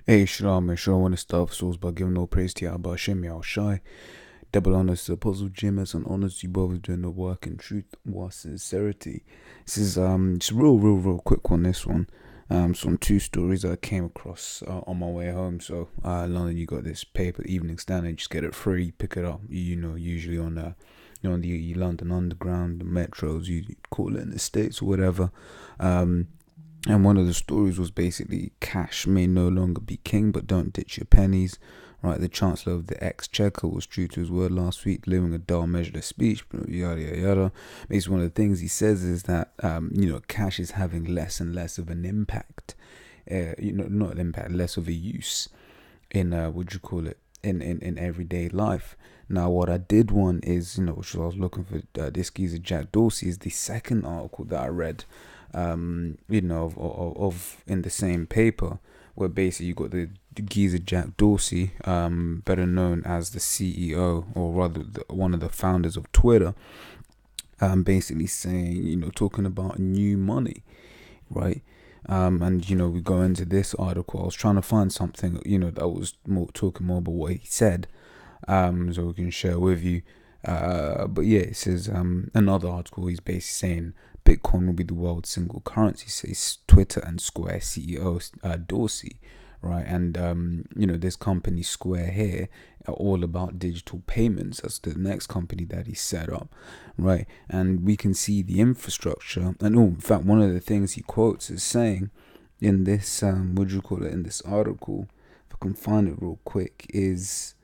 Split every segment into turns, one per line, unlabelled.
Hey, Shalom, and sure, I want to start off souls by giving all praise to Yahweh Hashem Yahushai. Double honors to the Apostle GMS and honors to you brothers doing the work in truth while sincerity. This is just a real quick one. This one, some two stories that I came across on my way home. So, London, you got this paper, Evening Standard. Just get it free, pick it up. Usually on the London Underground, the metros, you call it in the States or whatever. And one of the stories was basically cash may no longer be king, but don't ditch your pennies. Right, the Chancellor of the Exchequer was true to his word last week, delivering a dull, measureless speech. Yada. Basically, one of the things he says is that cash is having less and less of an impact. Not an impact, less of a use in in everyday life. Now, what I did want is, which I was looking for, this geezer Jack Dorsey is the second article that I read. Of in the same paper, where basically you got the geezer Jack Dorsey, better known as the CEO, or rather one of the founders of Twitter, basically saying, talking about new money, right? And we go into this article. I was trying to find something, that was talking more about what he said, so we can share with you. But yeah, it says another article. He's basically saying Bitcoin will be the world's single currency, says Twitter and Square CEO Dorsey, right? And this company Square here are all about digital payments. That's the next company that he set up, right? And we can see the infrastructure. And in fact, one of the things he quotes is saying in this in this article, if I can find it real quick, is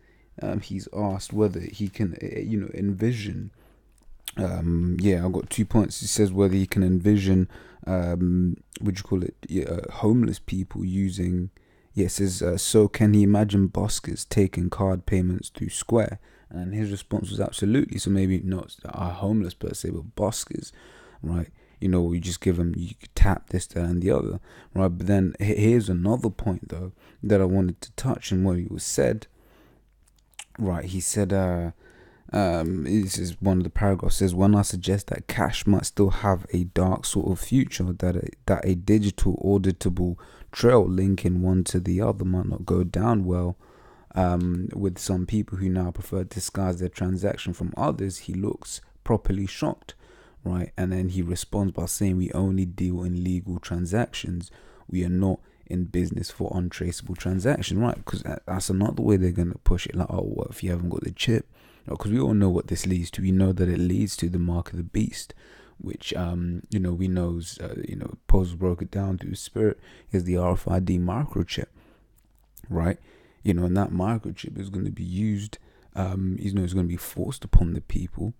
he's asked whether he can envision. I've got 2 points. It says whether you can envision, homeless people using. It says, so can he imagine buskers taking card payments through Square? And his response was absolutely. So maybe not homeless per se, but buskers, right? You just give them, you tap this, that, and the other, right? But then here's another point though that I wanted to touch on what he was said. Right, he said, this is one of the paragraphs, says, when I suggest that cash might still have a dark sort of future, that a digital auditable trail linking one to the other might not go down well with some people who now prefer to disguise their transaction from others, he looks properly shocked, right? And then he responds by saying, we only deal in legal transactions. We are not in business for untraceable transaction, right? Because that's another way they're going to push it, like, oh, what if you haven't got the chip? Because we all know what this leads to. We know that it leads to the mark of the beast, which we know, Post broke it down through Spirit, is the RFID microchip, right? And that microchip is going to be used, it's going to be forced upon the people.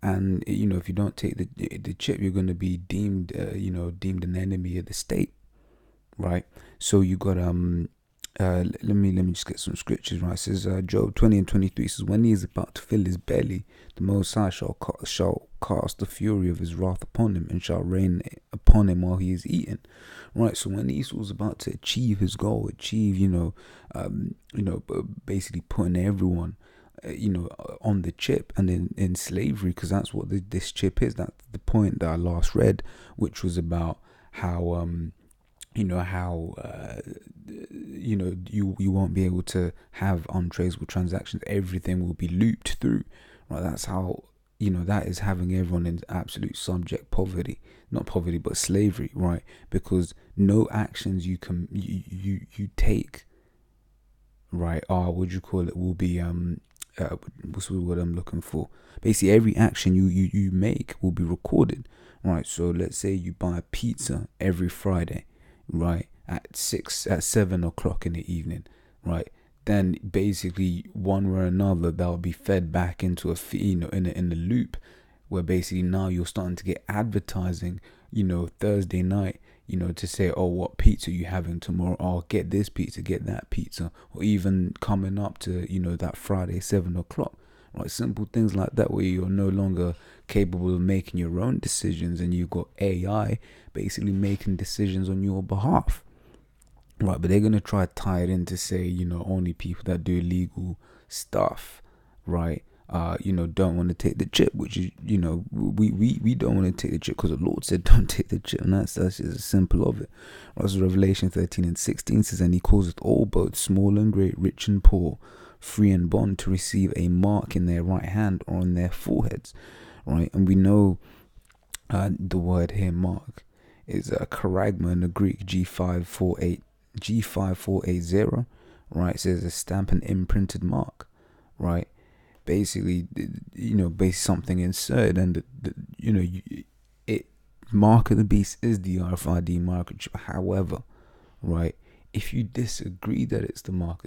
And if you don't take the chip, you're going to be deemed deemed an enemy of the state, right? So you got let me just get some scriptures, right? It says Job 20:23 says, when he is about to fill his belly, the Most High shall cast the fury of his wrath upon him, and shall rain upon him while he is eating, right? So when Esau was about to achieve his goal, basically putting everyone on the chip and in slavery, because that's what this chip is. That's the point that I last read, which was about how you won't be able to have untraceable transactions. Everything will be looped through, right? That's how, that is having everyone in absolute subject poverty, not poverty, but slavery, right? Because no actions you take, right, will be, what's the word I'm looking for? Basically, every action you make will be recorded, right? So let's say you buy a pizza every Friday, right, at 7 o'clock in the evening, right? Then basically one way or another that will be fed back into in a loop, where basically now you're starting to get advertising, Thursday night, to say, oh, what pizza are you having tomorrow? Oh, get this pizza, get that pizza, or even coming up to that Friday 7 o'clock. Right, simple things like that, where you're no longer capable of making your own decisions, and you've got AI basically making decisions on your behalf, right? But they're gonna try to tie it in to say, only people that do illegal stuff, right, don't want to take the chip, which is, we don't want to take the chip because the Lord said don't take the chip, and that's just as simple of it. As Revelation 13:16 says, and he causeth all, both small and great, rich and poor, free and bond, to receive a mark in their right hand or on their foreheads, right? And we know the word here, mark, is charagma in the Greek, G5480, right? It says a stamp and imprinted mark, right? Basically, base something inserted, and mark of the beast is the RFID microchip. However, right, if you disagree that it's the mark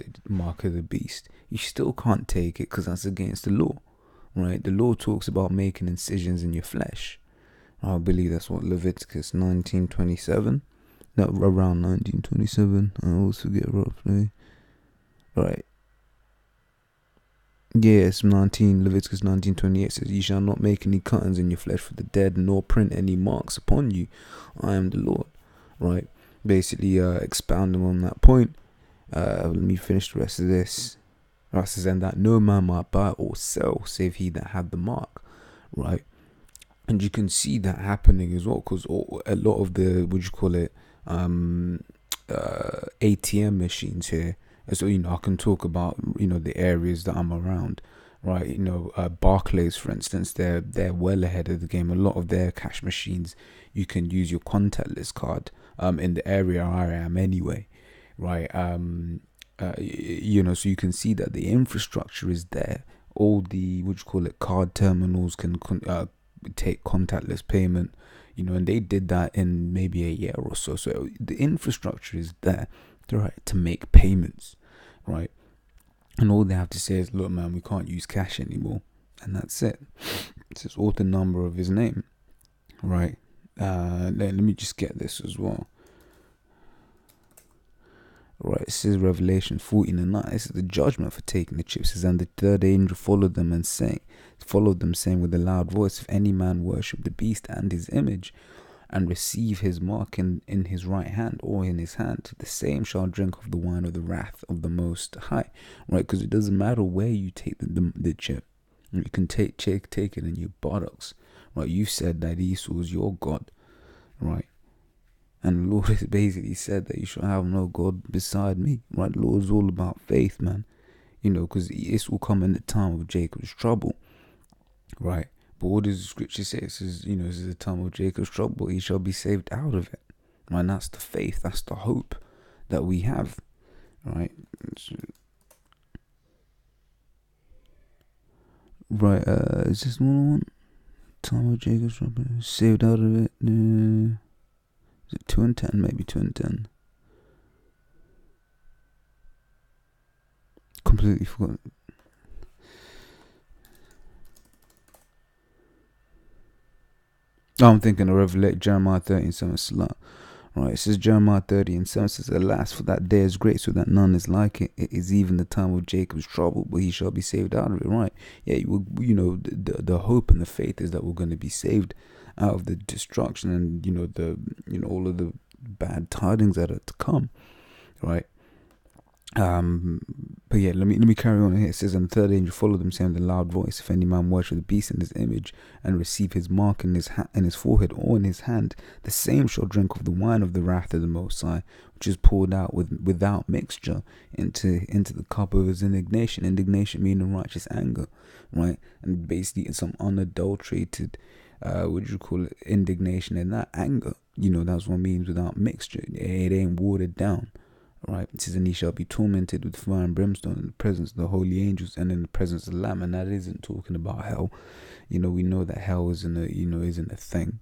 of the beast, you still can't take it because that's against the law, right? The law talks about making incisions in your flesh. I believe that's what Leviticus 19:27, no, around 19:27. I always forget roughly, right? Yes, Leviticus 19:28 says, "Ye shall not make any cuttings in your flesh for the dead, nor print any marks upon you. I am the Lord." Right? Basically, expounding on that point. Let me finish the rest of this. It says, "And that no man might buy or sell, save he that had the mark." Right? And you can see that happening as well, because a lot of the ATM machines here. So, I can talk about, the areas that I'm around, right? Barclays, for instance, they're well ahead of the game. A lot of their cash machines, you can use your contactless card in the area I am anyway, right? So you can see that the infrastructure is there. All the, card terminals can take contactless payment, and they did that in maybe a year or so. So the infrastructure is there, right, to make payments, right? And all they have to say is, look, man, we can't use cash anymore, and that's it. It's just all the number of his name, right? Let me just get this as well. Right, it says Revelation 14:9. This is the judgment for taking the chips. It says, and the third angel followed them, saying with a loud voice, if any man worship the beast and his image, and receive his mark in his right hand or in his hand, the same shall drink of the wine of the wrath of the Most High. Right, because it doesn't matter where you take the chip. You can take it in your buttocks. Right, you said that Esau is your God. Right. And the Lord has basically said that you shall have no God beside me. Right, the Lord is all about faith, man. Because this will come in the time of Jacob's trouble. Right. But what does the scripture say? It says, this is the time of Jacob's trouble. He shall be saved out of it. Right, and that's the faith. That's the hope that we have. Right. Right. Is this one? Time of Jacob's trouble. Saved out of it. Is it 2 and 10? Maybe 2 and 10. Completely forgot. I'm thinking of Jeremiah 30:7. Right, it says Jeremiah 30:7 says, alas, for that day is great, so that none is like it. It is even the time of Jacob's trouble, but he shall be saved out of it. Right, yeah, the hope and the faith is that we're going to be saved out of the destruction and all of the bad tidings that are to come. Right. But yeah, let me carry on here. It says, and the third angel followed them, saying with a loud voice, if any man worship the beast in his image and receive his mark in his forehead or in his hand, the same shall drink of the wine of the wrath of the Most High, which is poured out without mixture into the cup of his indignation. Indignation meaning righteous anger, right? And basically some unadulterated indignation in that anger. That's what it means without mixture. It ain't watered down. Right, it says, and he shall be tormented with fire and brimstone in the presence of the holy angels and in the presence of the Lamb. And that isn't talking about hell. We know that hell isn't a thing.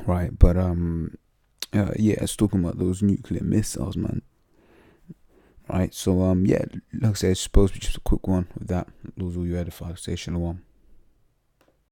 Right, but it's talking about those nuclear missiles, man. Right, so like I said, it's supposed to be just a quick one with that. Those are all you edify. Say shalom.